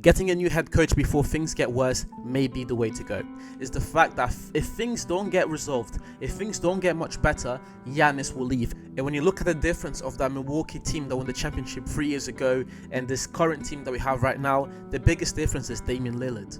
Getting a new head coach before things get worse may be the way to go. It's the fact that if things don't get resolved, if things don't get much better, Giannis will leave. And when you look at the difference of that Milwaukee team that won the championship 3 years ago and this current team that we have right now, the biggest difference is Damian Lillard.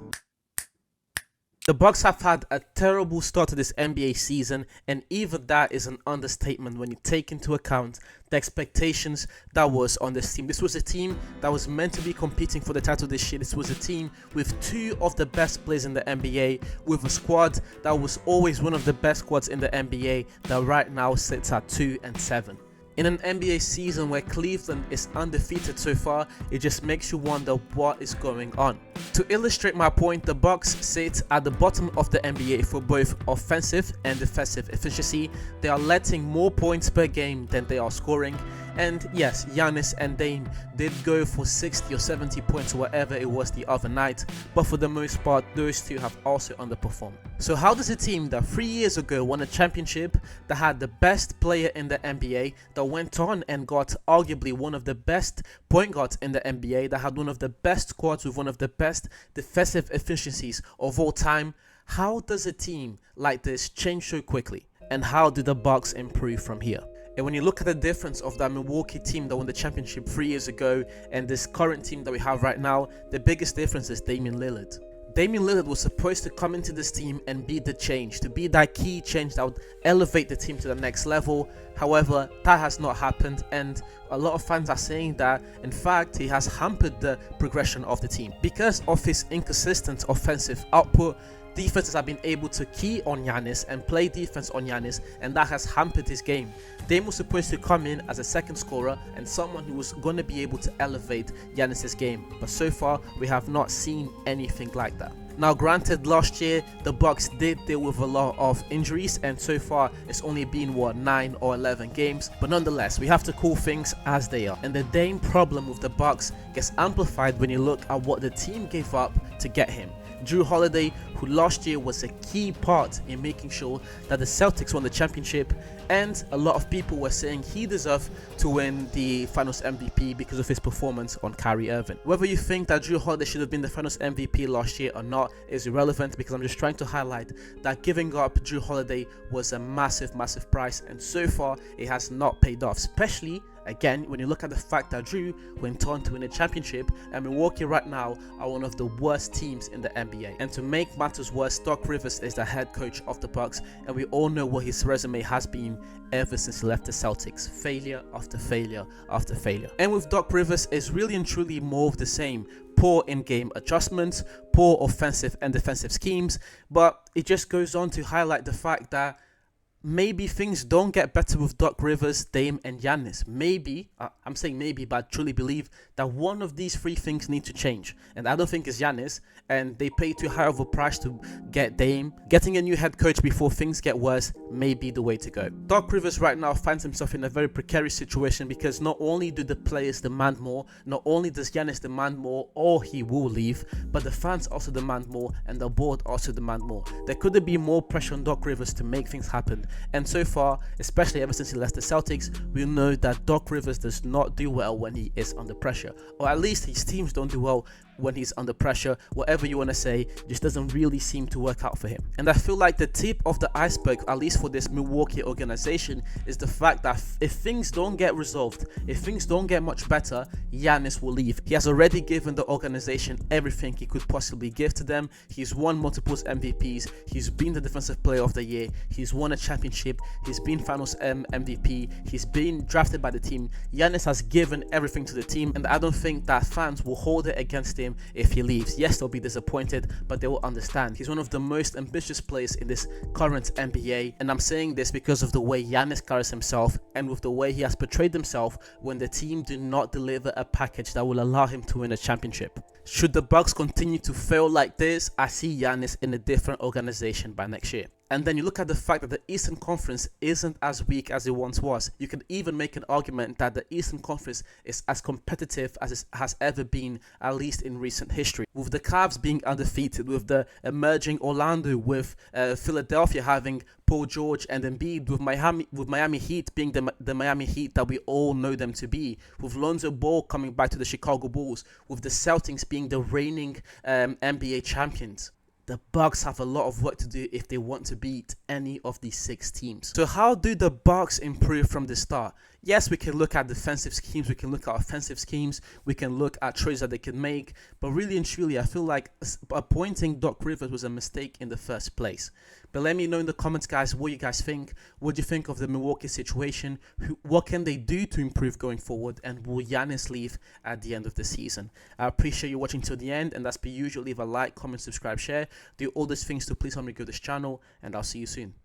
The Bucks have had a terrible start to this NBA season, and even that is an understatement when you take into account the expectations that was on this team. This was a team that was meant to be competing for the title this year. This was a team with two of the best players in the NBA, with a squad that was always one of the best squads in the NBA that right now sits at 2-7. In an NBA season where Cleveland is undefeated so far, it just makes you wonder what is going on. To illustrate my point, the Bucks sit at the bottom of the NBA for both offensive and defensive efficiency. They are letting more points per game than they are scoring. And yes, Giannis and Dame did go for 60 or 70 points or whatever it was the other night, but for the most part, those two have also underperformed. So how does a team that 3 years ago won a championship, that had the best player in the NBA, that went on and got arguably one of the best point guards in the NBA, that had one of the best squads with one of the best defensive efficiencies of all time, how does a team like this change so quickly? And how do the Bucks improve from here? And when you look at the difference of that Milwaukee team that won the championship 3 years ago and this current team that we have right now, the biggest difference is Damian Lillard. Damian Lillard was supposed to come into this team and be the change, to be that key change that would elevate the team to the next level. However, that has not happened, and a lot of fans are saying that, in fact, he has hampered the progression of the team. Because of his inconsistent offensive output, defenses have been able to key on Giannis and play defense on Giannis, and that has hampered his game. Dame was supposed to come in as a second scorer and someone who was going to be able to elevate Giannis' game, but so far we have not seen anything like that. Now granted, last year the Bucks did deal with a lot of injuries, and so far it's only been 9 or 11 games, but nonetheless we have to call things as they are. And the Dame problem with the Bucks gets amplified when you look at what the team gave up to get him. Jrue Holiday, who last year was a key part in making sure that the Celtics won the championship, and a lot of people were saying he deserved to win the Finals MVP because of his performance on Kyrie Irving. Whether you think that Jrue Holiday should have been the Finals MVP last year or not is irrelevant, because I'm just trying to highlight that giving up Jrue Holiday was a massive price, and so far it has not paid off, especially again when you look at the fact that Jrue went on to win a championship, and Milwaukee right now are one of the worst teams in the NBA. And to make matters worse, Doc Rivers is the head coach of the Bucks, and we all know what his resume has been ever since he left the Celtics. Failure after failure after failure. And with Doc Rivers, it's really and truly more of the same. Poor in-game adjustments, poor offensive and defensive schemes, but it just goes on to highlight the fact that maybe things don't get better with Doc Rivers, Dame and Giannis. Maybe, I'm saying maybe, but I truly believe that one of these three things need to change. And I don't think it's Giannis, and they pay too high of a price to get Dame. Getting a new head coach before things get worse may be the way to go. Doc Rivers right now finds himself in a very precarious situation, because not only do the players demand more, not only does Giannis demand more or he will leave, but the fans also demand more and the board also demand more. There could be more pressure on Doc Rivers to make things happen. And so far, especially ever since he left the Celtics, we know that Doc Rivers does not do well when he is under pressure, or at least his teams don't do well when he's under pressure. Whatever you want to say, just doesn't really seem to work out for him. And I feel like the tip of the iceberg, at least for this Milwaukee organization, is the fact that if things don't get resolved, if things don't get much better, Giannis will leave. He has already given the organization everything he could possibly give to them. He's won multiple MVPs, he's been the defensive player of the year, he's won a championship, he's been Finals MVP, he's been drafted by the team. Giannis has given everything to the team, and I don't think that fans will hold it against him if he leaves. Yes, they'll be disappointed, but they will understand. He's one of the most ambitious players in this current NBA, and I'm saying this because of the way Giannis carries himself and with the way he has portrayed himself when the team do not deliver a package that will allow him to win a championship. Should the Bucks continue to fail like this, I see Giannis in a different organization by next year. And then you look at the fact that the Eastern Conference isn't as weak as it once was. You can even make an argument that the Eastern Conference is as competitive as it has ever been, at least in recent history. With the Cavs being undefeated, with the emerging Orlando, with Philadelphia having Paul George and Embiid, with Miami Heat being the Miami Heat that we all know them to be, with Lonzo Ball coming back to the Chicago Bulls, with the Celtics being the reigning NBA champions. The Bucks have a lot of work to do if they want to beat any of these 6 teams. So how do the Bucks improve from the start? Yes, we can look at defensive schemes, we can look at offensive schemes, we can look at trades that they can make, but really and truly, I feel like appointing Doc Rivers was a mistake in the first place. But let me know in the comments, guys, what you guys think. What do you think of the Milwaukee situation? What can they do to improve going forward? And will Giannis leave at the end of the season? I appreciate you watching till the end, and as per usual, leave a like, comment, subscribe, share. Do all these things to please help me grow this channel, and I'll see you soon.